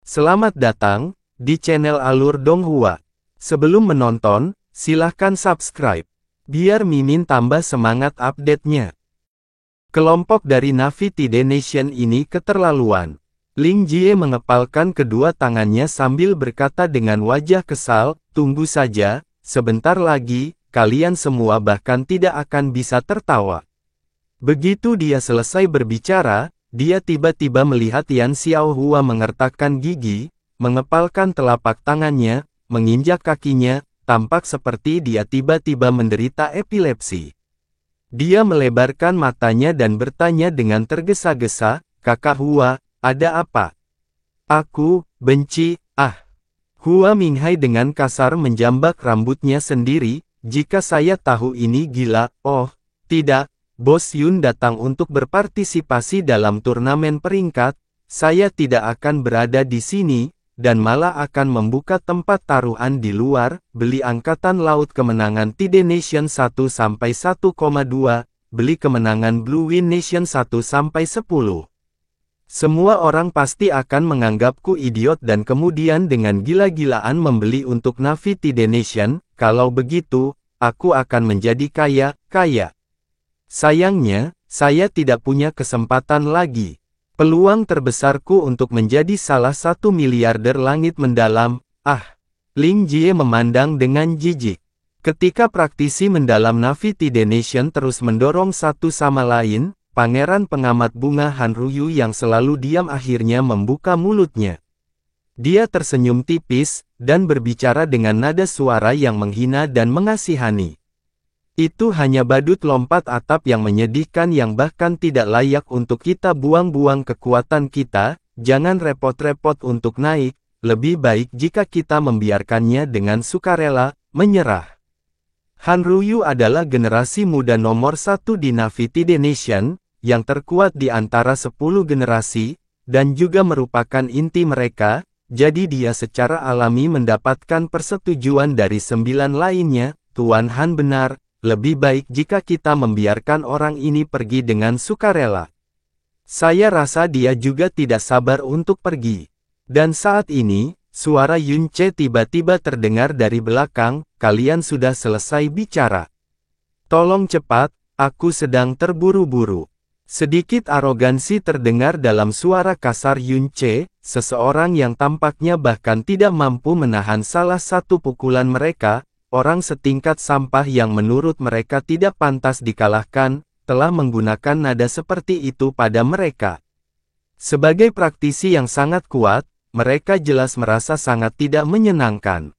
Selamat datang di channel Alur Donghua. Sebelum menonton, silahkan subscribe, biar Mimin tambah semangat update-nya. Kelompok dari Na'vi Tide Nation ini keterlaluan. Ling Jie mengepalkan kedua tangannya sambil berkata dengan wajah kesal, "Tunggu saja, sebentar lagi, kalian semua bahkan tidak akan bisa tertawa." Begitu dia selesai berbicara, dia tiba-tiba melihat Yan Xiaohua mengertakkan gigi, mengepalkan telapak tangannya, menginjak kakinya, tampak seperti dia tiba-tiba menderita epilepsi. Dia melebarkan matanya dan bertanya dengan tergesa-gesa, "Kakak Hua, ada apa?" "Aku benci." Hua Minghai dengan kasar menjambak rambutnya sendiri, "Jika saya tahu ini gila." "Oh, tidak. Bos Yun datang untuk berpartisipasi dalam turnamen peringkat, saya tidak akan berada di sini, dan malah akan membuka tempat taruhan di luar, beli Angkatan Laut kemenangan Tide Nation 1-1,2, beli kemenangan Blue Wind Nation 1-10. Semua orang pasti akan menganggapku idiot dan kemudian dengan gila-gilaan membeli untuk Na'vi Tide Nation, kalau begitu, aku akan menjadi kaya. Sayangnya, saya tidak punya kesempatan lagi. Peluang terbesarku untuk menjadi salah satu miliarder langit mendalam." Ling Jie memandang dengan jijik. Ketika praktisi mendalam Na'vi Tide Nation terus mendorong satu sama lain, pangeran pengamat bunga Han Ruyu yang selalu diam akhirnya membuka mulutnya. Dia tersenyum tipis, dan berbicara dengan nada suara yang menghina dan mengasihani. "Itu hanya badut lompat atap yang menyedihkan yang bahkan tidak layak untuk kita buang-buang kekuatan kita, jangan repot-repot untuk naik, lebih baik jika kita membiarkannya dengan sukarela, menyerah." Han Ruyu adalah generasi muda nomor 1 di Na'vi Tide Nation, yang terkuat di antara 10 generasi, dan juga merupakan inti mereka, jadi dia secara alami mendapatkan persetujuan dari 9 lainnya. "Tuan Han benar. Lebih baik jika kita membiarkan orang ini pergi dengan sukarela. Saya rasa dia juga tidak sabar untuk pergi." Dan saat ini, suara Yun Ce tiba-tiba terdengar dari belakang, "Kalian sudah selesai bicara? Tolong cepat, aku sedang terburu-buru." Sedikit arogansi terdengar dalam suara kasar Yun Ce, seseorang yang tampaknya bahkan tidak mampu menahan salah satu pukulan mereka. Orang setingkat sampah yang menurut mereka tidak pantas dikalahkan, telah menggunakan nada seperti itu pada mereka. Sebagai praktisi yang sangat kuat, mereka jelas merasa sangat tidak menyenangkan.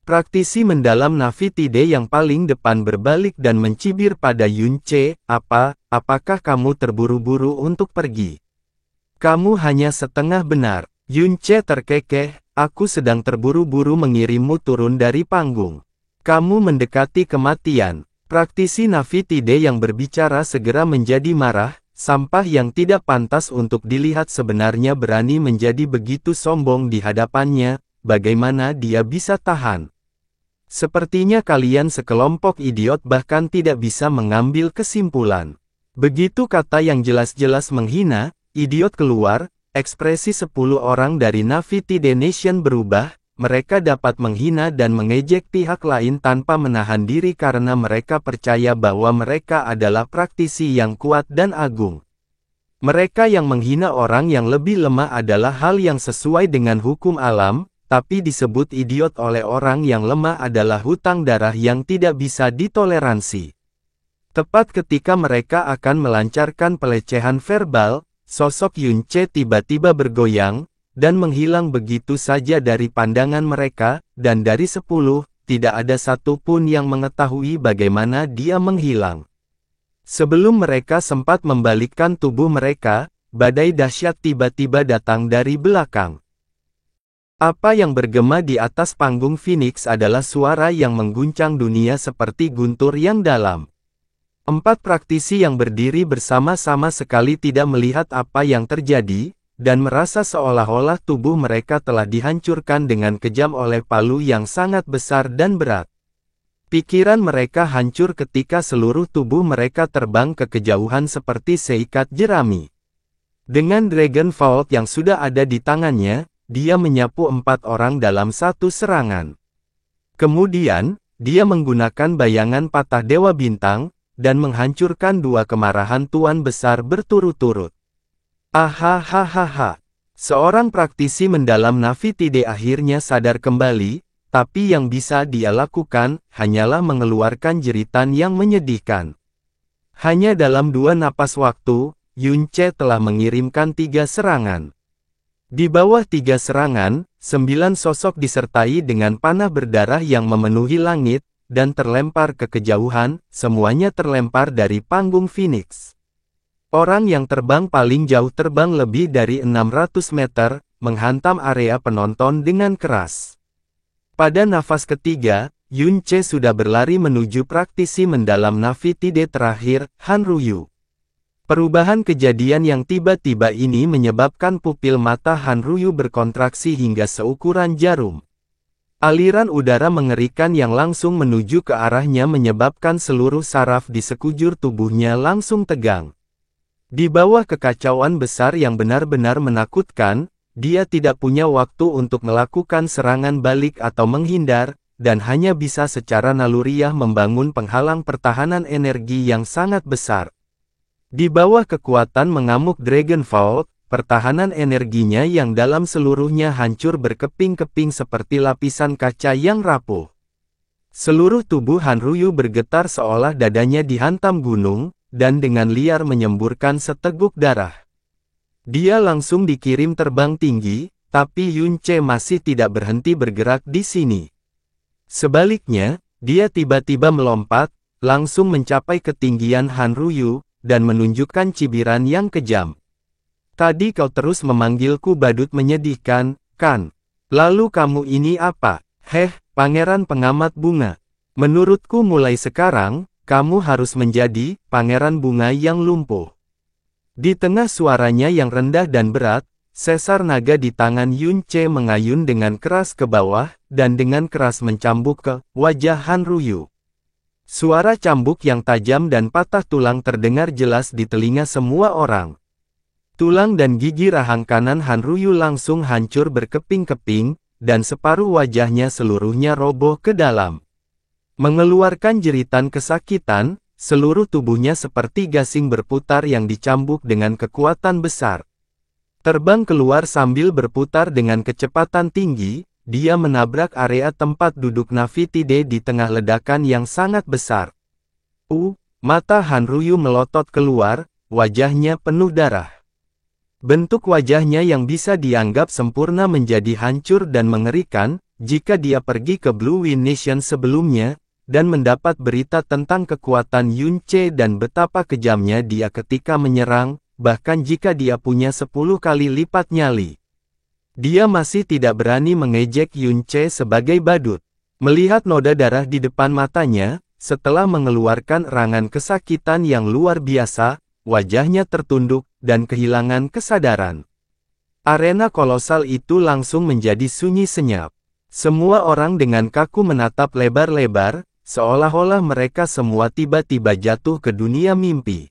Praktisi mendalam Na'vi Tide yang paling depan berbalik dan mencibir pada Yun Ce, apakah kamu terburu-buru untuk pergi? Kamu hanya setengah benar." Yun Ce terkekeh, "Aku sedang terburu-buru mengirimmu turun dari panggung. Kamu mendekati kematian." Praktisi Na'vi Tide yang berbicara segera menjadi marah, sampah yang tidak pantas untuk dilihat sebenarnya berani menjadi begitu sombong di hadapannya, bagaimana dia bisa tahan? "Sepertinya kalian sekelompok idiot bahkan tidak bisa mengambil kesimpulan." Begitu kata yang jelas-jelas menghina, idiot keluar, ekspresi 10 orang dari Na'vi Tide Nation berubah. Mereka dapat menghina dan mengejek pihak lain tanpa menahan diri karena mereka percaya bahwa mereka adalah praktisi yang kuat dan agung. Mereka yang menghina orang yang lebih lemah adalah hal yang sesuai dengan hukum alam, tapi disebut idiot oleh orang yang lemah adalah hutang darah yang tidak bisa ditoleransi. Tepat ketika mereka akan melancarkan pelecehan verbal, sosok Yun Ce tiba-tiba bergoyang, dan menghilang begitu saja dari pandangan mereka, dan dari 10, tidak ada satu pun yang mengetahui bagaimana dia menghilang. Sebelum mereka sempat membalikkan tubuh mereka, badai dahsyat tiba-tiba datang dari belakang. Apa yang bergema di atas panggung Phoenix adalah suara yang mengguncang dunia seperti guntur yang dalam. 4 praktisi yang berdiri bersama-sama sekali tidak melihat apa yang terjadi, dan merasa seolah-olah tubuh mereka telah dihancurkan dengan kejam oleh palu yang sangat besar dan berat. Pikiran mereka hancur ketika seluruh tubuh mereka terbang ke kejauhan seperti seikat jerami. Dengan Dragon Vault yang sudah ada di tangannya, dia menyapu 4 orang dalam satu serangan. Kemudian, dia menggunakan bayangan patah Dewa Bintang, dan menghancurkan 2 kemarahan Tuan Besar berturut-turut. Ahahaha. Seorang praktisi mendalam Navitide akhirnya sadar kembali, tapi yang bisa dia lakukan, hanyalah mengeluarkan jeritan yang menyedihkan. Hanya dalam 2 napas waktu, Yunce telah mengirimkan 3 serangan. Di bawah 3 serangan, 9 sosok disertai dengan panah berdarah yang memenuhi langit, dan terlempar ke kejauhan, semuanya terlempar dari panggung Phoenix. Orang yang terbang paling jauh terbang lebih dari 600 meter, menghantam area penonton dengan keras. Pada nafas ketiga, Yunce sudah berlari menuju praktisi mendalam Navitide terakhir, Han Ryu. Perubahan kejadian yang tiba-tiba ini menyebabkan pupil mata Han Ryu berkontraksi hingga seukuran jarum. Aliran udara mengerikan yang langsung menuju ke arahnya menyebabkan seluruh saraf di sekujur tubuhnya langsung tegang. Di bawah kekacauan besar yang benar-benar menakutkan, dia tidak punya waktu untuk melakukan serangan balik atau menghindar, dan hanya bisa secara naluriah membangun penghalang pertahanan energi yang sangat besar. Di bawah kekuatan mengamuk Dragon Vault, pertahanan energinya yang dalam seluruhnya hancur berkeping-keping seperti lapisan kaca yang rapuh. Seluruh tubuh Han Ryu bergetar seolah dadanya dihantam gunung, dan dengan liar menyemburkan seteguk darah. Dia langsung dikirim terbang tinggi, tapi Yunce masih tidak berhenti bergerak di sini. Sebaliknya, dia tiba-tiba melompat, langsung mencapai ketinggian Han Ryu, dan menunjukkan cibiran yang kejam. Tadi kau terus memanggilku badut menyedihkan, kan? Lalu kamu ini apa? Pangeran pengamat bunga. Menurutku mulai sekarang, kamu harus menjadi pangeran bunga yang lumpuh. Di tengah suaranya yang rendah dan berat, sesar naga di tangan Yunce mengayun dengan keras ke bawah, dan dengan keras mencambuk ke wajah Han Ryu. Suara cambuk yang tajam dan patah tulang terdengar jelas di telinga semua orang. Tulang dan gigi rahang kanan Han Ryu langsung hancur berkeping-keping, dan separuh wajahnya seluruhnya roboh ke dalam. Mengeluarkan jeritan kesakitan, seluruh tubuhnya seperti gasing berputar yang dicambuk dengan kekuatan besar. Terbang keluar sambil berputar dengan kecepatan tinggi, dia menabrak area tempat duduk Navitide di tengah ledakan yang sangat besar. Mata Han Ryu melotot keluar, wajahnya penuh darah. Bentuk wajahnya yang bisa dianggap sempurna menjadi hancur dan mengerikan, jika dia pergi ke Blue Wind Nation sebelumnya, dan mendapat berita tentang kekuatan Yunce dan betapa kejamnya dia ketika menyerang, bahkan jika dia punya 10 kali lipat nyali. Dia masih tidak berani mengejek Yunce sebagai badut. Melihat noda darah di depan matanya, setelah mengeluarkan erangan kesakitan yang luar biasa, wajahnya tertunduk, dan kehilangan kesadaran. Arena kolosal itu langsung menjadi sunyi senyap. Semua orang dengan kaku menatap lebar-lebar, seolah-olah mereka semua tiba-tiba jatuh ke dunia mimpi.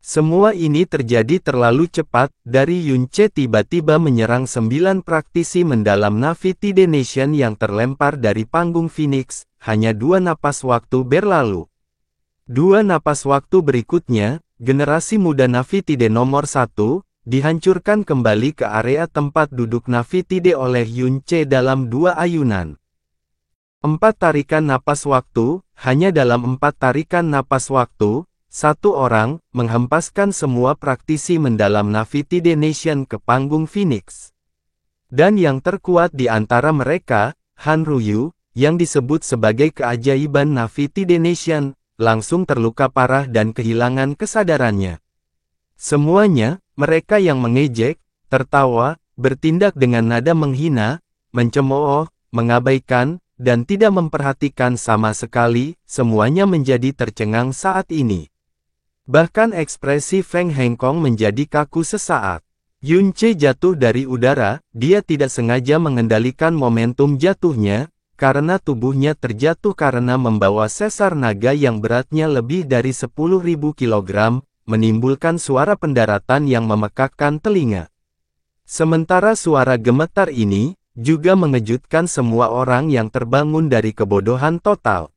Semua ini terjadi terlalu cepat, dari Yunce tiba-tiba menyerang 9 praktisi mendalam Navitide Nation yang terlempar dari panggung Phoenix, hanya 2 napas waktu berlalu. 2 napas waktu berikutnya, generasi muda Navitide nomor 1, dihancurkan kembali ke area tempat duduk Navitide oleh Yunce dalam 2 ayunan. 4 tarikan napas waktu, hanya dalam 4 tarikan napas waktu, 1 orang, menghempaskan semua praktisi mendalam Navitide Nation ke panggung Phoenix. Dan yang terkuat di antara mereka, Han Ryu, yang disebut sebagai keajaiban Navitide Nation, langsung terluka parah dan kehilangan kesadarannya. Semuanya, mereka yang mengejek, tertawa, bertindak dengan nada menghina, mencemooh, mengabaikan, dan tidak memperhatikan sama sekali, semuanya menjadi tercengang saat ini. Bahkan ekspresi Feng Hengkong menjadi kaku sesaat. Yunce jatuh dari udara, dia tidak sengaja mengendalikan momentum jatuhnya, karena tubuhnya terjatuh karena membawa sesar naga yang beratnya lebih dari 10.000 kg, menimbulkan suara pendaratan yang memekakkan telinga. Sementara suara gemetar ini, juga mengejutkan semua orang yang terbangun dari kebodohan total.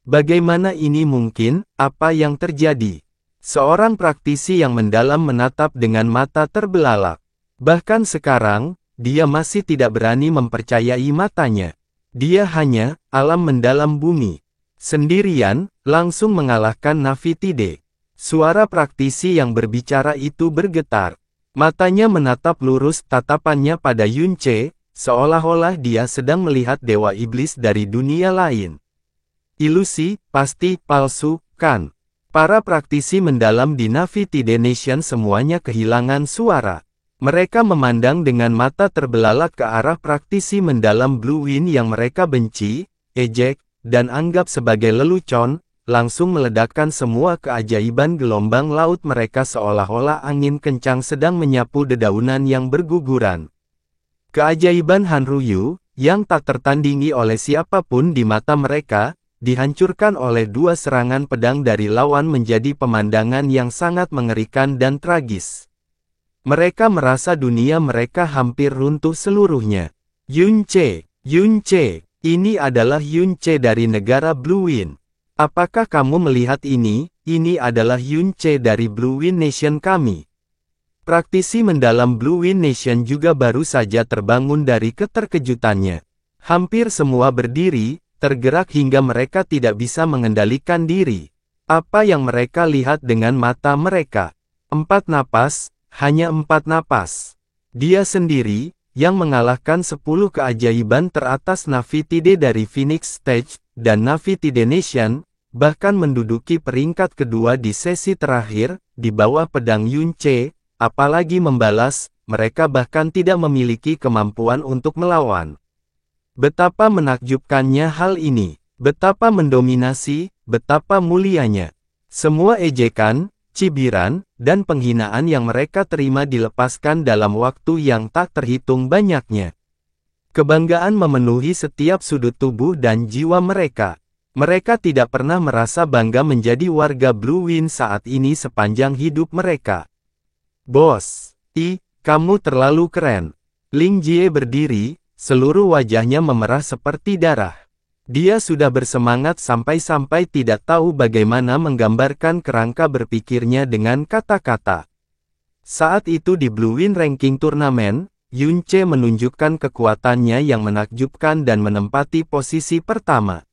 Bagaimana ini mungkin? Apa yang terjadi? Seorang praktisi yang mendalam menatap dengan mata terbelalak. Bahkan sekarang, dia masih tidak berani mempercayai matanya. Dia hanya, alam mendalam bumi. Sendirian, langsung mengalahkan Nafitide. Suara praktisi yang berbicara itu bergetar. Matanya menatap lurus, tatapannya pada Yunce, seolah-olah dia sedang melihat dewa iblis dari dunia lain. Ilusi, pasti, palsu, kan? Para praktisi mendalam di Nafitide Nation semuanya kehilangan suara. Mereka memandang dengan mata terbelalak ke arah praktisi mendalam Blue Wind yang mereka benci, ejek, dan anggap sebagai lelucon, langsung meledakkan semua keajaiban gelombang laut mereka seolah-olah angin kencang sedang menyapu dedaunan yang berguguran. Keajaiban Hanryu, yang tak tertandingi oleh siapapun di mata mereka, dihancurkan oleh dua serangan pedang dari lawan menjadi pemandangan yang sangat mengerikan dan tragis. Mereka merasa dunia mereka hampir runtuh seluruhnya. Yunce, ini adalah Yunce dari negara Blue Wind. Apakah kamu melihat ini? Ini adalah Yunce dari Blue Wind Nation kami. Praktisi mendalam Blue Wind Nation juga baru saja terbangun dari keterkejutannya. Hampir semua berdiri, tergerak hingga mereka tidak bisa mengendalikan diri. Apa yang mereka lihat dengan mata mereka? 4 napas, hanya 4 napas. Dia sendiri, yang mengalahkan 10 keajaiban teratas Nafitide dari Phoenix Stage, dan Nafitide Nation, bahkan menduduki peringkat kedua di sesi terakhir, di bawah pedang Yunce, apalagi membalas, mereka bahkan tidak memiliki kemampuan untuk melawan. Betapa menakjubkannya hal ini, betapa mendominasi, betapa mulianya. Semua ejekan, cibiran, dan penghinaan yang mereka terima dilepaskan dalam waktu yang tak terhitung banyaknya. Kebanggaan memenuhi setiap sudut tubuh dan jiwa mereka. Mereka tidak pernah merasa bangga menjadi warga Blue Wind saat ini sepanjang hidup mereka. Bos, kamu terlalu keren. Ling Jie berdiri, seluruh wajahnya memerah seperti darah. Dia sudah bersemangat sampai-sampai tidak tahu bagaimana menggambarkan kerangka berpikirnya dengan kata-kata. Saat itu di Blue Wind Ranking Turnamen, Yunce menunjukkan kekuatannya yang menakjubkan dan menempati posisi pertama.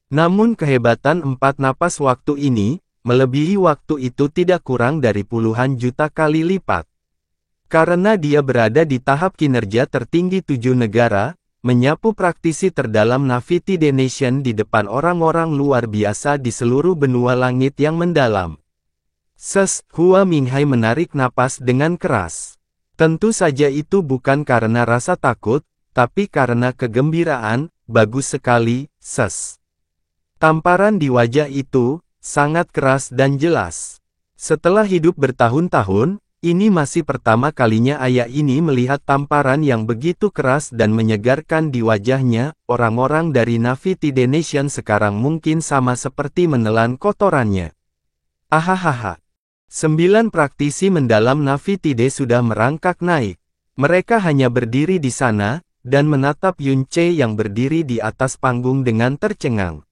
Namun kehebatan 4 napas waktu ini, melebihi waktu itu tidak kurang dari puluhan juta kali lipat. Karena dia berada di tahap kinerja tertinggi 7 negara, menyapu praktisi terdalam Nafitide Nation di depan orang-orang luar biasa di seluruh benua langit yang mendalam. Hua Minghai menarik napas dengan keras. Tentu saja itu bukan karena rasa takut, tapi karena kegembiraan. Bagus sekali, Tamparan di wajah itu, sangat keras dan jelas. Setelah hidup bertahun-tahun, ini masih pertama kalinya ayah ini melihat tamparan yang begitu keras dan menyegarkan di wajahnya. Orang-orang dari Nafitide Nation sekarang mungkin sama seperti menelan kotorannya. Ahahaha. 9 praktisi mendalam Nafitide sudah merangkak naik. Mereka hanya berdiri di sana, dan menatap Yunce yang berdiri di atas panggung dengan tercengang.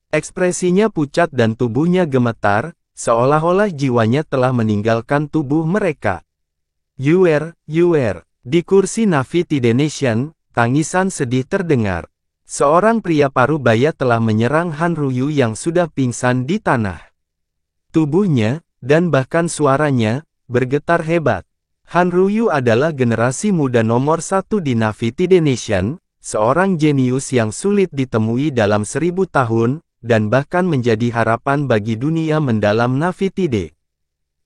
Ekspresinya pucat dan tubuhnya gemetar, seolah-olah jiwanya telah meninggalkan tubuh mereka. Yuer, di kursi Nafitide Nation, tangisan sedih terdengar. Seorang pria parubaya telah menyerang Hanryu yang sudah pingsan di tanah. Tubuhnya, dan bahkan suaranya, bergetar hebat. Hanryu adalah generasi muda nomor 1 di Nafitide Nation, seorang jenius yang sulit ditemui dalam 1000 tahun, dan bahkan menjadi harapan bagi dunia mendalam Nafitide.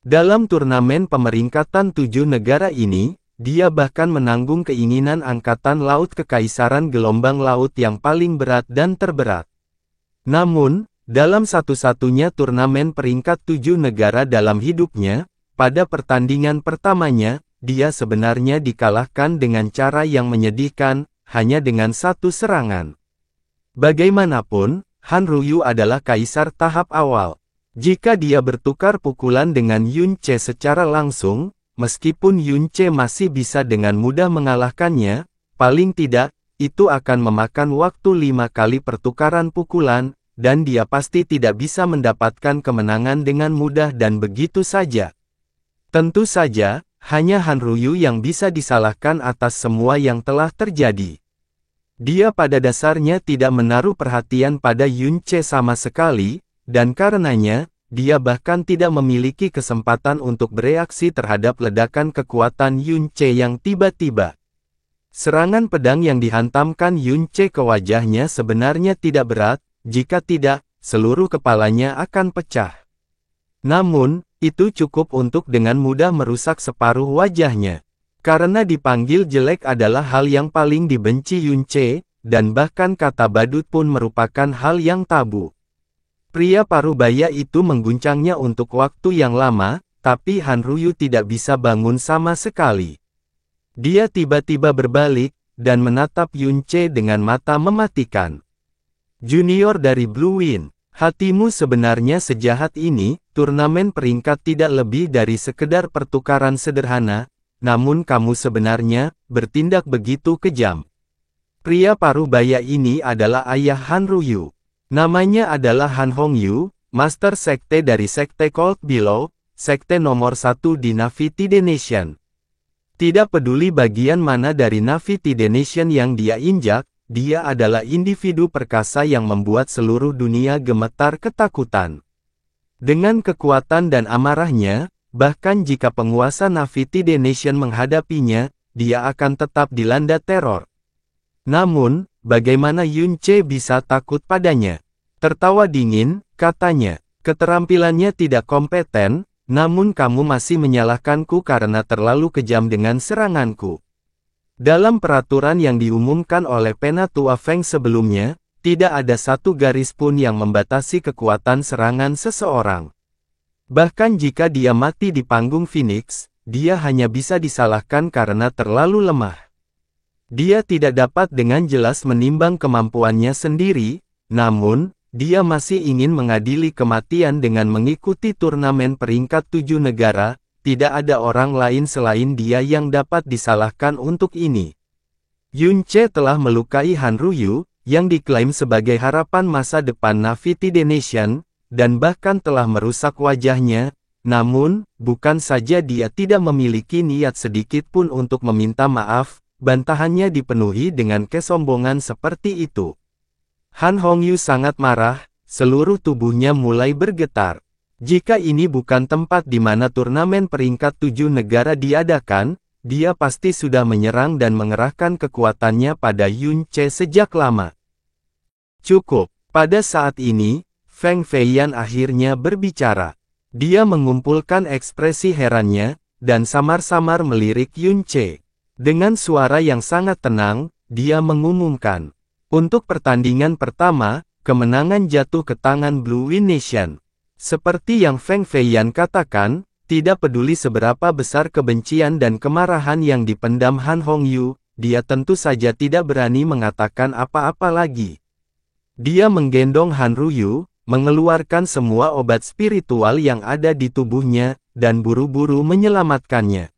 Dalam turnamen pemeringkatan 7 negara ini, dia bahkan menanggung keinginan Angkatan Laut Kekaisaran Gelombang Laut yang paling berat dan terberat. Namun, dalam satu-satunya turnamen peringkat 7 negara dalam hidupnya, pada pertandingan pertamanya, dia sebenarnya dikalahkan dengan cara yang menyedihkan, hanya dengan 1 serangan. Bagaimanapun, Hanryu adalah kaisar tahap awal. Jika dia bertukar pukulan dengan Yunce secara langsung, meskipun Yun Ce masih bisa dengan mudah mengalahkannya, paling tidak, itu akan memakan waktu 5 kali pertukaran pukulan, dan dia pasti tidak bisa mendapatkan kemenangan dengan mudah dan begitu saja. Tentu saja, hanya Han Ruyu yang bisa disalahkan atas semua yang telah terjadi. Dia pada dasarnya tidak menaruh perhatian pada Yun Ce sama sekali, dan karenanya, dia bahkan tidak memiliki kesempatan untuk bereaksi terhadap ledakan kekuatan Yun Ce yang tiba-tiba. Serangan pedang yang dihantamkan Yun Ce ke wajahnya sebenarnya tidak berat, jika tidak, seluruh kepalanya akan pecah. Namun, itu cukup untuk dengan mudah merusak separuh wajahnya. Karena dipanggil jelek adalah hal yang paling dibenci Yun Ce, dan bahkan kata badut pun merupakan hal yang tabu. Pria parubaya itu mengguncangnya untuk waktu yang lama, tapi Han Ruyu tidak bisa bangun sama sekali. Dia tiba-tiba berbalik, dan menatap Yun Ce dengan mata mematikan. Junior dari Blue Wind, hatimu sebenarnya sejahat ini, turnamen peringkat tidak lebih dari sekedar pertukaran sederhana, namun kamu sebenarnya, bertindak begitu kejam. Pria parubaya ini adalah ayah Han Ruyu. Namanya adalah Han Hongyu, Master Sekte dari Sekte Cold Below, sekte nomor 1 di Na'vi Tide Nation. Tidak peduli bagian mana dari Na'vi Tide Nation yang dia injak, dia adalah individu perkasa yang membuat seluruh dunia gemetar ketakutan. Dengan kekuatan dan amarahnya, bahkan jika penguasa Na'vi Tide Nation menghadapinya, dia akan tetap dilanda teror. Namun, bagaimana Yun Ce bisa takut padanya? Tertawa dingin, katanya, keterampilannya tidak kompeten, namun kamu masih menyalahkanku karena terlalu kejam dengan seranganku. Dalam peraturan yang diumumkan oleh Penatua Feng sebelumnya, tidak ada satu garis pun yang membatasi kekuatan serangan seseorang. Bahkan jika dia mati di panggung Phoenix, dia hanya bisa disalahkan karena terlalu lemah. Dia tidak dapat dengan jelas menimbang kemampuannya sendiri, namun, dia masih ingin mengadili kematian dengan mengikuti turnamen peringkat 7 negara, tidak ada orang lain selain dia yang dapat disalahkan untuk ini. Yun Ce telah melukai Han Ruyu, yang diklaim sebagai harapan masa depan Na'vi Tide Nation, dan bahkan telah merusak wajahnya, namun, bukan saja dia tidak memiliki niat sedikit pun untuk meminta maaf, bantahannya dipenuhi dengan kesombongan seperti itu. Han Hongyu sangat marah, seluruh tubuhnya mulai bergetar. Jika ini bukan tempat di mana turnamen peringkat 7 negara diadakan, dia pasti sudah menyerang dan mengerahkan kekuatannya pada Yun Ce sejak lama. Cukup, pada saat ini, Feng Feiyan akhirnya berbicara. Dia mengumpulkan ekspresi herannya, dan samar-samar melirik Yun Ce. Dengan suara yang sangat tenang, dia mengumumkan. Untuk pertandingan pertama, kemenangan jatuh ke tangan Blue Wind Nation. Seperti yang Feng Feiyan katakan, tidak peduli seberapa besar kebencian dan kemarahan yang dipendam Han Hongyu, dia tentu saja tidak berani mengatakan apa-apa lagi. Dia menggendong Han Ruyu, mengeluarkan semua obat spiritual yang ada di tubuhnya, dan buru-buru menyelamatkannya.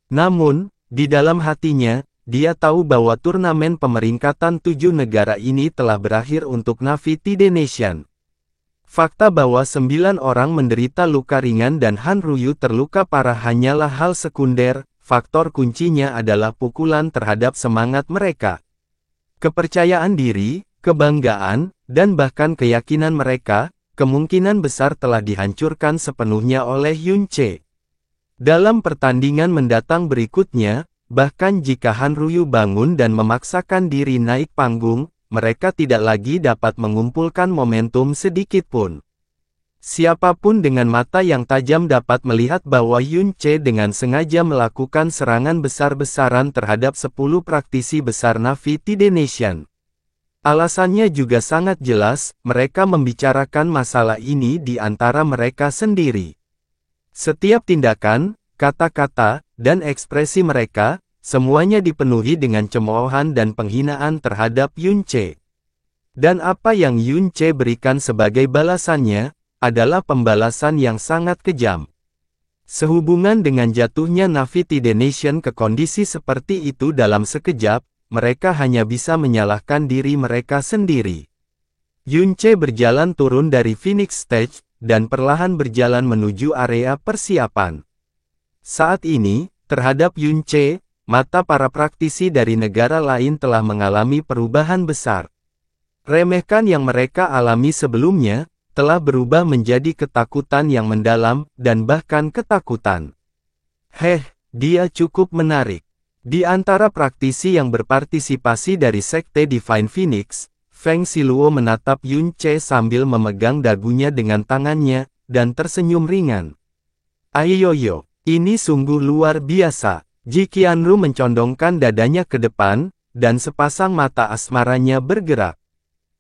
Namun, di dalam hatinya, dia tahu bahwa turnamen pemeringkatan 7 negara ini telah berakhir untuk Na'vi Tide Nation. Fakta bahwa 9 orang menderita luka ringan dan Han Ruyu terluka parah hanyalah hal sekunder, faktor kuncinya adalah pukulan terhadap semangat mereka. Kepercayaan diri, kebanggaan, dan bahkan keyakinan mereka, kemungkinan besar telah dihancurkan sepenuhnya oleh Yun Ce. Dalam pertandingan mendatang berikutnya, bahkan jika Han Ruyu bangun dan memaksakan diri naik panggung, mereka tidak lagi dapat mengumpulkan momentum sedikit pun. Siapapun dengan mata yang tajam dapat melihat bahwa Yun Ce dengan sengaja melakukan serangan besar-besaran terhadap 10 praktisi besar Na'vi Tide Nation. Alasannya juga sangat jelas, mereka membicarakan masalah ini di antara mereka sendiri. Setiap tindakan, kata-kata, dan ekspresi mereka, semuanya dipenuhi dengan cemoohan dan penghinaan terhadap Yun Ce. Dan apa yang Yun Ce berikan sebagai balasannya, adalah pembalasan yang sangat kejam. Sehubungan dengan jatuhnya Navy Nation ke kondisi seperti itu dalam sekejap, mereka hanya bisa menyalahkan diri mereka sendiri. Yunche berjalan turun dari Phoenix Stage, dan perlahan berjalan menuju area persiapan. Saat ini, terhadap Yunche, mata para praktisi dari negara lain telah mengalami perubahan besar. Remehkan yang mereka alami sebelumnya, telah berubah menjadi ketakutan yang mendalam, dan bahkan ketakutan. Dia cukup menarik. Di antara praktisi yang berpartisipasi dari Sekte Divine Phoenix, Feng Xiluo menatap Yunche sambil memegang dagunya dengan tangannya, dan tersenyum ringan. Ayoyo, ini sungguh luar biasa. Ji Qianru mencondongkan dadanya ke depan, dan sepasang mata asmaranya bergerak.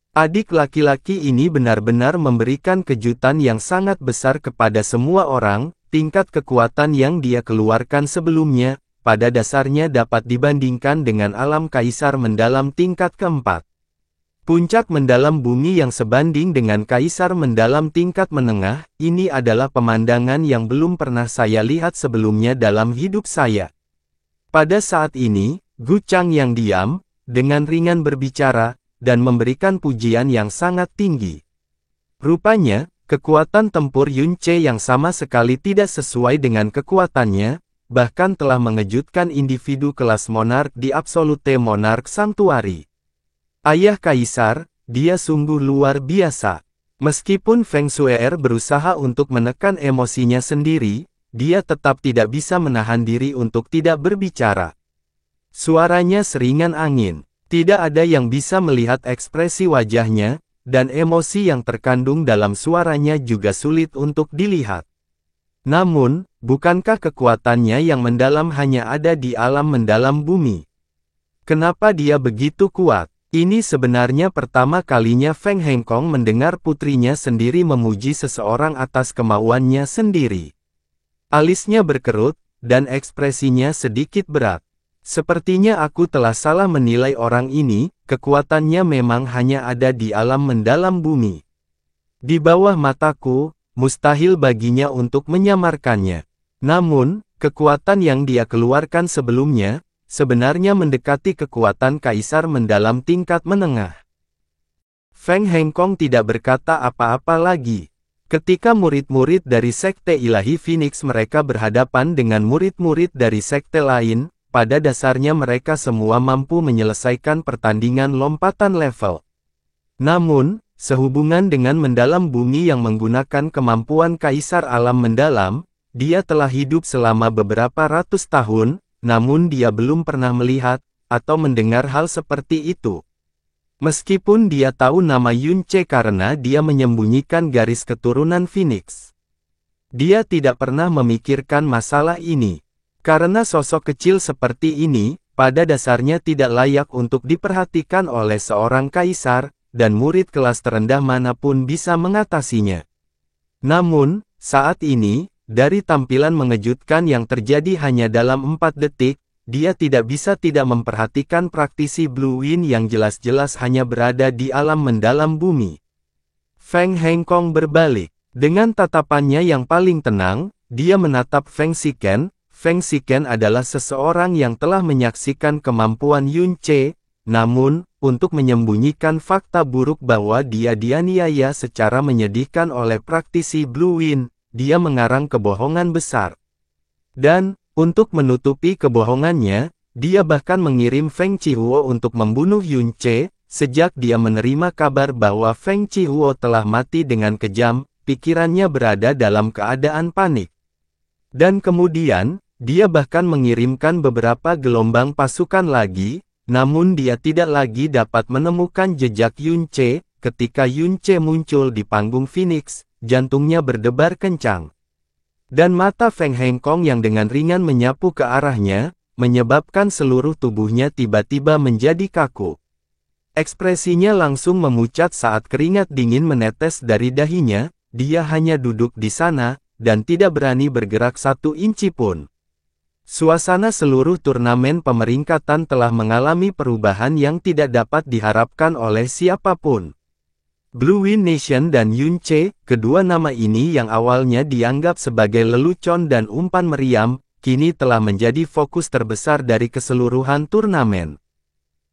Adik laki-laki ini benar-benar memberikan kejutan yang sangat besar kepada semua orang. Tingkat kekuatan yang dia keluarkan sebelumnya, pada dasarnya dapat dibandingkan dengan alam kaisar mendalam tingkat keempat. Puncak mendalam bumi yang sebanding dengan kaisar mendalam tingkat menengah, ini adalah pemandangan yang belum pernah saya lihat sebelumnya dalam hidup saya. Pada saat ini, Gu Chang yang diam, dengan ringan berbicara, dan memberikan pujian yang sangat tinggi. Rupanya, kekuatan tempur Yunche yang sama sekali tidak sesuai dengan kekuatannya, bahkan telah mengejutkan individu kelas monark di Absolute Monarch Sanctuary. Ayah Kaisar, dia sungguh luar biasa. Meskipun Feng Shue'er berusaha untuk menekan emosinya sendiri, dia tetap tidak bisa menahan diri untuk tidak berbicara. Suaranya seringan angin. Tidak ada yang bisa melihat ekspresi wajahnya, dan emosi yang terkandung dalam suaranya juga sulit untuk dilihat. Namun, bukankah kekuatannya yang mendalam hanya ada di alam mendalam bumi? Kenapa dia begitu kuat? Ini sebenarnya pertama kalinya Feng Hengkong mendengar putrinya sendiri memuji seseorang atas kemauannya sendiri. Alisnya berkerut, dan ekspresinya sedikit berat. Sepertinya aku telah salah menilai orang ini, kekuatannya memang hanya ada di alam mendalam bumi. Di bawah mataku, mustahil baginya untuk menyamarkannya. Namun, kekuatan yang dia keluarkan sebelumnya, sebenarnya mendekati kekuatan kaisar mendalam tingkat menengah. Feng Hengkong tidak berkata apa-apa lagi. Ketika murid-murid dari Sekte Ilahi Phoenix mereka berhadapan dengan murid-murid dari sekte lain, pada dasarnya mereka semua mampu menyelesaikan pertandingan lompatan level. Namun, sehubungan dengan mendalam bumi yang menggunakan kemampuan kaisar alam mendalam, dia telah hidup selama beberapa ratus tahun, namun dia belum pernah melihat, atau mendengar hal seperti itu. Meskipun dia tahu nama Yunche karena dia menyembunyikan garis keturunan Phoenix. Dia tidak pernah memikirkan masalah ini. Karena sosok kecil seperti ini, pada dasarnya tidak layak untuk diperhatikan oleh seorang kaisar, dan murid kelas terendah manapun bisa mengatasinya. Namun, saat ini, dari tampilan mengejutkan yang terjadi hanya dalam 4 detik, dia tidak bisa tidak memperhatikan praktisi Blue Wind yang jelas-jelas hanya berada di alam mendalam bumi. Feng Hengkong berbalik. Dengan tatapannya yang paling tenang, dia menatap Feng Xiken. Feng Xiken adalah seseorang yang telah menyaksikan kemampuan Yunche, namun, untuk menyembunyikan fakta buruk bahwa dia dianiaya secara menyedihkan oleh praktisi Blue Wind, dia mengarang kebohongan besar. Dan, untuk menutupi kebohongannya, dia bahkan mengirim Feng Qihuo untuk membunuh Yunche. Sejak dia menerima kabar bahwa Feng Qihuo telah mati dengan kejam, pikirannya berada dalam keadaan panik. Dan kemudian, dia bahkan mengirimkan beberapa gelombang pasukan lagi, namun dia tidak lagi dapat menemukan jejak Yunche. Ketika Yunche muncul di panggung Phoenix, jantungnya berdebar kencang. Dan mata Feng Hengkong yang dengan ringan menyapu ke arahnya, menyebabkan seluruh tubuhnya tiba-tiba menjadi kaku. Ekspresinya langsung memucat saat keringat dingin menetes dari dahinya. Dia hanya duduk di sana, dan tidak berani bergerak 1 inci pun. Suasana seluruh turnamen pemeringkatan telah mengalami perubahan yang tidak dapat diharapkan oleh siapapun. Blue Wind Nation dan Yunche, kedua nama ini yang awalnya dianggap sebagai lelucon dan umpan meriam, kini telah menjadi fokus terbesar dari keseluruhan turnamen.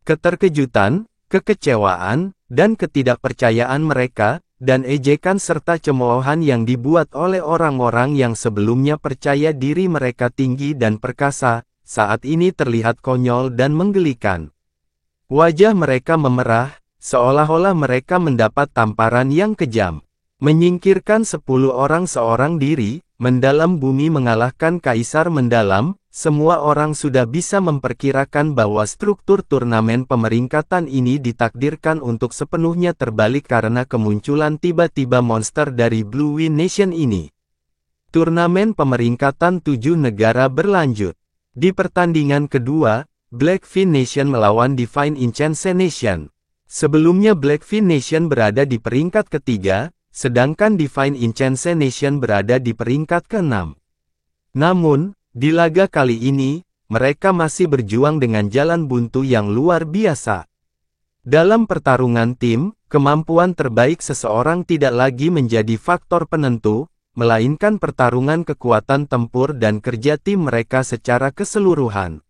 Keterkejutan, kekecewaan, dan ketidakpercayaan mereka, dan ejekan serta cemoohan yang dibuat oleh orang-orang yang sebelumnya percaya diri mereka tinggi dan perkasa, saat ini terlihat konyol dan menggelikan. Wajah mereka memerah, seolah-olah mereka mendapat tamparan yang kejam. Menyingkirkan 10 orang seorang diri, mendalam bumi mengalahkan kaisar mendalam, semua orang sudah bisa memperkirakan bahwa struktur turnamen pemeringkatan ini ditakdirkan untuk sepenuhnya terbalik karena kemunculan tiba-tiba monster dari Blue Wind Nation ini. Turnamen pemeringkatan 7 negara berlanjut. Di pertandingan kedua, Blackfin Nation melawan Divine Inchance Nation. Sebelumnya Blackfin Nation berada di peringkat ketiga, sedangkan Divine Inchance Nation berada di peringkat ke-6. Namun, di laga kali ini, mereka masih berjuang dengan jalan buntu yang luar biasa. Dalam pertarungan tim, kemampuan terbaik seseorang tidak lagi menjadi faktor penentu, melainkan pertarungan kekuatan tempur dan kerja tim mereka secara keseluruhan.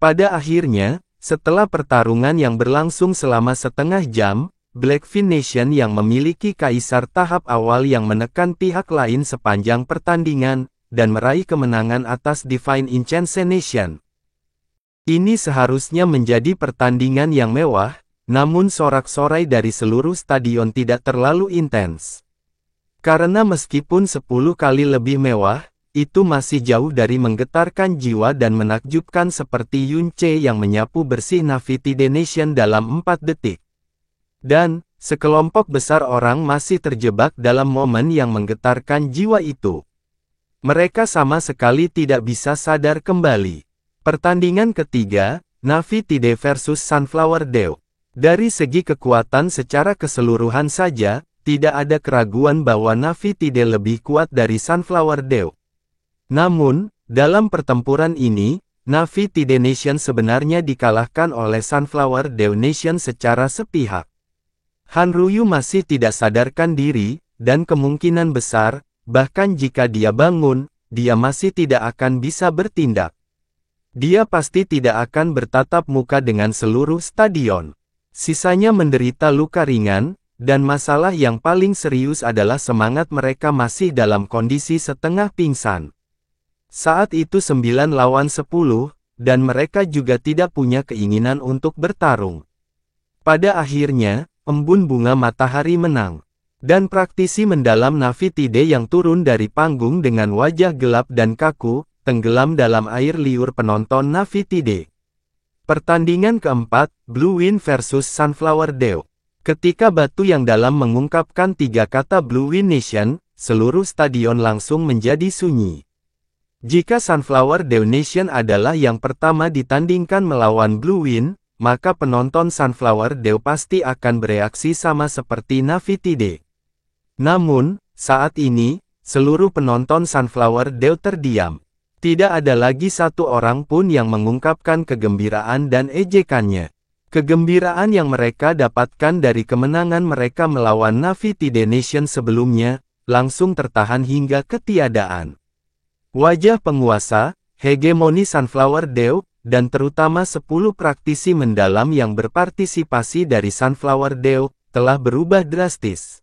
Pada akhirnya, setelah pertarungan yang berlangsung selama setengah jam, Blackfin Nation yang memiliki kaisar tahap awal yang menekan pihak lain sepanjang pertandingan, dan meraih kemenangan atas Divine Inchance Nation. Ini seharusnya menjadi pertandingan yang mewah, namun sorak-sorai dari seluruh stadion tidak terlalu intens. Karena meskipun 10 kali lebih mewah, itu masih jauh dari menggetarkan jiwa dan menakjubkan seperti Yunche yang menyapu bersih Navitide Nation dalam 4 detik. Dan, sekelompok besar orang masih terjebak dalam momen yang menggetarkan jiwa itu. Mereka sama sekali tidak bisa sadar kembali. Pertandingan ketiga, Navitide versus Sunflower Dew. Dari segi kekuatan secara keseluruhan saja, tidak ada keraguan bahwa Navitide lebih kuat dari Sunflower Dew. Namun, dalam pertempuran ini, Navitide Nation sebenarnya dikalahkan oleh Sunflower Dew Nation secara sepihak. Hanryu masih tidak sadarkan diri, dan kemungkinan besar, bahkan jika dia bangun, dia masih tidak akan bisa bertindak. Dia pasti tidak akan bertatap muka dengan seluruh stadion. Sisanya menderita luka ringan, dan masalah yang paling serius adalah semangat mereka masih dalam kondisi setengah pingsan. Saat itu 9 lawan 10, dan mereka juga tidak punya keinginan untuk bertarung. Pada akhirnya, embun bunga matahari menang. Dan praktisi mendalam Navitide yang turun dari panggung dengan wajah gelap dan kaku, tenggelam dalam air liur penonton Navitide. Pertandingan keempat, Blue Wind versus Sunflower Dew. Ketika batu yang dalam mengungkapkan 3 kata Blue Wind Nation, seluruh stadion langsung menjadi sunyi. Jika Sunflower Dew Nation adalah yang pertama ditandingkan melawan Blue Wind, maka penonton Sunflower Dew pasti akan bereaksi sama seperti Navitide. Namun, saat ini, seluruh penonton Sunflower Dew terdiam. Tidak ada lagi satu orang pun yang mengungkapkan kegembiraan dan ejekannya. Kegembiraan yang mereka dapatkan dari kemenangan mereka melawan Navitide Nation sebelumnya, langsung tertahan hingga ketiadaan. Wajah penguasa, hegemoni Sunflower Dew, dan terutama 10 praktisi mendalam yang berpartisipasi dari Sunflower Dew, telah berubah drastis.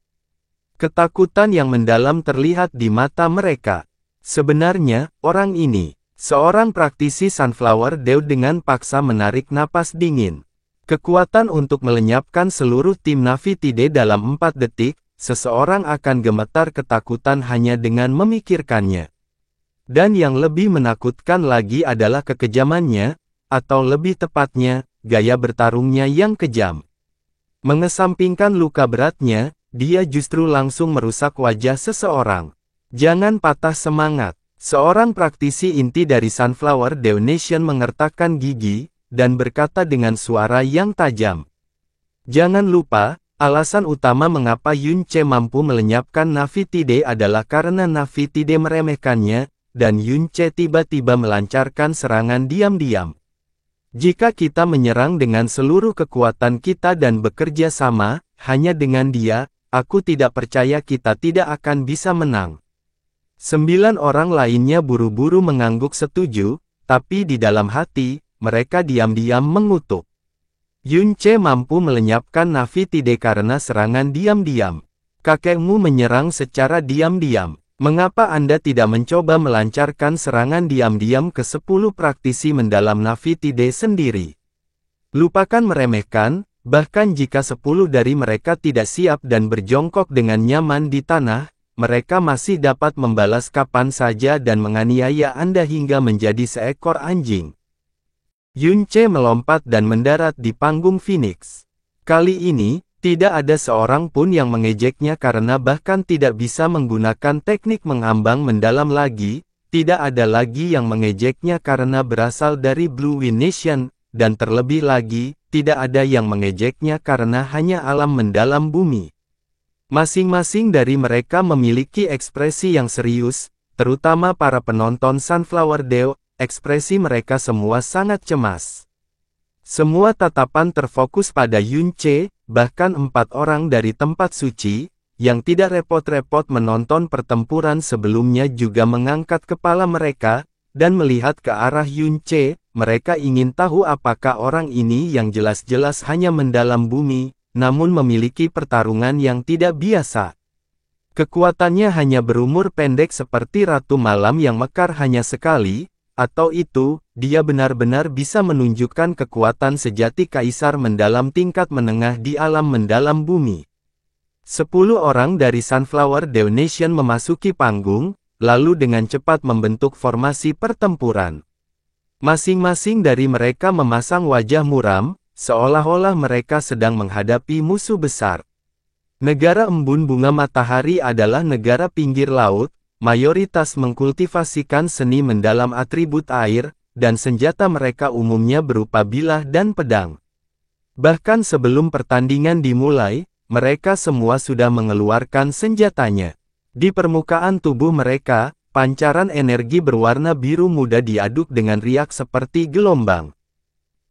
Ketakutan yang mendalam terlihat di mata mereka. Sebenarnya, orang ini, seorang praktisi Sunflower Dew dengan paksa menarik napas dingin. Kekuatan untuk melenyapkan seluruh tim Navitide dalam 4 detik, seseorang akan gemetar ketakutan hanya dengan memikirkannya. Dan yang lebih menakutkan lagi adalah kekejamannya, atau lebih tepatnya, gaya bertarungnya yang kejam. Mengesampingkan luka beratnya, dia justru langsung merusak wajah seseorang. Jangan patah semangat. Seorang praktisi inti dari Sunflower Dew Nation mengertakkan gigi, dan berkata dengan suara yang tajam. Jangan lupa, alasan utama mengapa Yunche mampu melenyapkan Navitide adalah karena Navitide meremehkannya, dan Yunche tiba-tiba melancarkan serangan diam-diam. Jika kita menyerang dengan seluruh kekuatan kita dan bekerja sama, hanya dengan dia, aku tidak percaya kita tidak akan bisa menang. 9 orang lainnya buru-buru mengangguk setuju, tapi di dalam hati, mereka diam-diam mengutuk. Yunce mampu melenyapkan Navi Tide karena serangan diam-diam. Kakekmu menyerang secara diam-diam. Mengapa Anda tidak mencoba melancarkan serangan diam-diam ke 10 praktisi mendalam Navi Tide sendiri? Lupakan meremehkan, bahkan jika 10 dari mereka tidak siap dan berjongkok dengan nyaman di tanah, mereka masih dapat membalas kapan saja dan menganiaya Anda hingga menjadi seekor anjing. Yunce melompat dan mendarat di panggung Phoenix. Kali ini, tidak ada seorang pun yang mengejeknya karena bahkan tidak bisa menggunakan teknik mengambang mendalam lagi, tidak ada lagi yang mengejeknya karena berasal dari Blue Wind Nation, dan terlebih lagi, tidak ada yang mengejeknya karena hanya alam mendalam bumi. Masing-masing dari mereka memiliki ekspresi yang serius, terutama para penonton Sunflower Dew, ekspresi mereka semua sangat cemas. Semua tatapan terfokus pada Yunce, bahkan 4 orang dari tempat suci, yang tidak repot-repot menonton pertempuran sebelumnya juga mengangkat kepala mereka, dan melihat ke arah Yunce. Mereka ingin tahu apakah orang ini yang jelas-jelas hanya mendalam bumi, namun memiliki pertarungan yang tidak biasa. Kekuatannya hanya berumur pendek seperti Ratu Malam yang mekar hanya sekali, atau itu, dia benar-benar bisa menunjukkan kekuatan sejati kaisar mendalam tingkat menengah di alam mendalam bumi. 10 orang dari Sunflower Dew Nation memasuki panggung, lalu dengan cepat membentuk formasi pertempuran. Masing-masing dari mereka memasang wajah muram, seolah-olah mereka sedang menghadapi musuh besar. Negara embun bunga matahari adalah negara pinggir laut, mayoritas mengkultivasikan seni mendalam atribut air, dan senjata mereka umumnya berupa bilah dan pedang. Bahkan sebelum pertandingan dimulai, mereka semua sudah mengeluarkan senjatanya. Di permukaan tubuh mereka, pancaran energi berwarna biru muda diaduk dengan riak seperti gelombang.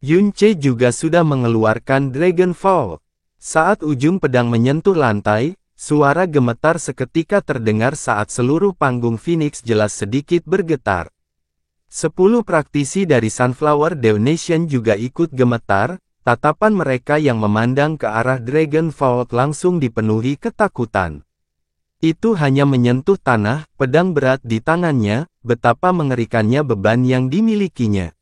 Yunce juga sudah mengeluarkan Dragon Fall. Saat ujung pedang menyentuh lantai, suara gemetar seketika terdengar saat seluruh panggung Phoenix jelas sedikit bergetar. 10 praktisi dari Sunflower Dew Nation juga ikut gemetar, tatapan mereka yang memandang ke arah Dragon Fall langsung dipenuhi ketakutan. Itu hanya menyentuh tanah, pedang berat di tangannya, betapa mengerikannya beban yang dimilikinya.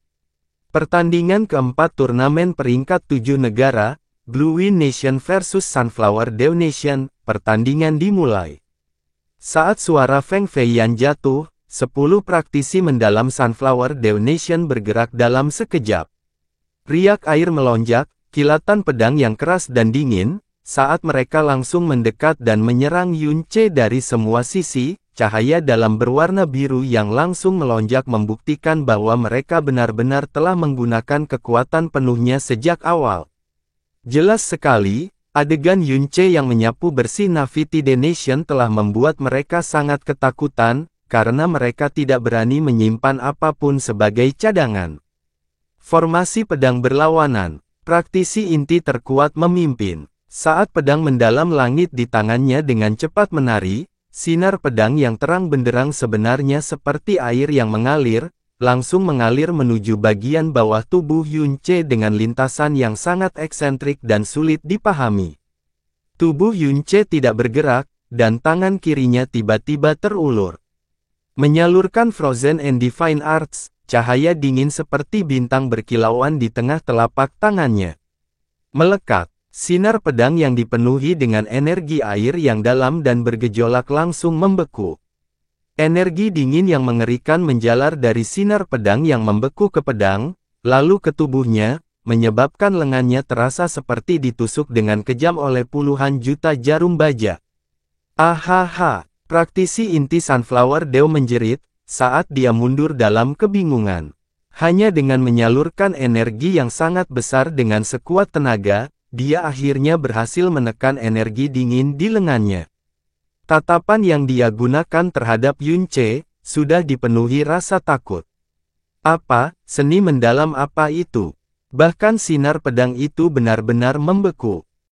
Pertandingan keempat turnamen peringkat 7 negara, Blue Wind Nation versus Sunflower Dew Nation, pertandingan dimulai. Saat suara Feng Feiyan jatuh, 10 praktisi mendalam Sunflower Dew Nation bergerak dalam sekejap. Riak air melonjak, kilatan pedang yang keras dan dingin, saat mereka langsung mendekat dan menyerang Yunce dari semua sisi, cahaya dalam berwarna biru yang langsung melonjak membuktikan bahwa mereka benar-benar telah menggunakan kekuatan penuhnya sejak awal. Jelas sekali, adegan Yunce yang menyapu bersih Navi Tide Nation telah membuat mereka sangat ketakutan, karena mereka tidak berani menyimpan apapun sebagai cadangan. Formasi pedang berlawanan, praktisi inti terkuat memimpin. Saat pedang mendalam langit di tangannya dengan cepat menari, sinar pedang yang terang benderang sebenarnya seperti air yang mengalir, langsung mengalir menuju bagian bawah tubuh Yunce dengan lintasan yang sangat eksentrik dan sulit dipahami. Tubuh Yunce tidak bergerak, dan tangan kirinya tiba-tiba terulur. Menyalurkan Frozen and Divine Arts, cahaya dingin seperti bintang berkilauan di tengah telapak tangannya. Melekat. Sinar pedang yang dipenuhi dengan energi air yang dalam dan bergejolak langsung membeku. Energi dingin yang mengerikan menjalar dari sinar pedang yang membeku ke pedang, lalu ke tubuhnya, menyebabkan lengannya terasa seperti ditusuk dengan kejam oleh puluhan juta jarum baja. Ahaha, praktisi inti Sunflower Dew menjerit, saat dia mundur dalam kebingungan. Hanya dengan menyalurkan energi yang sangat besar dengan sekuat tenaga, dia akhirnya berhasil menekan energi dingin di lengannya. Tatapan yang dia gunakan terhadap Yunce, sudah dipenuhi rasa takut. Apa, seni mendalam apa itu? Bahkan sinar pedang itu benar-benar membeku.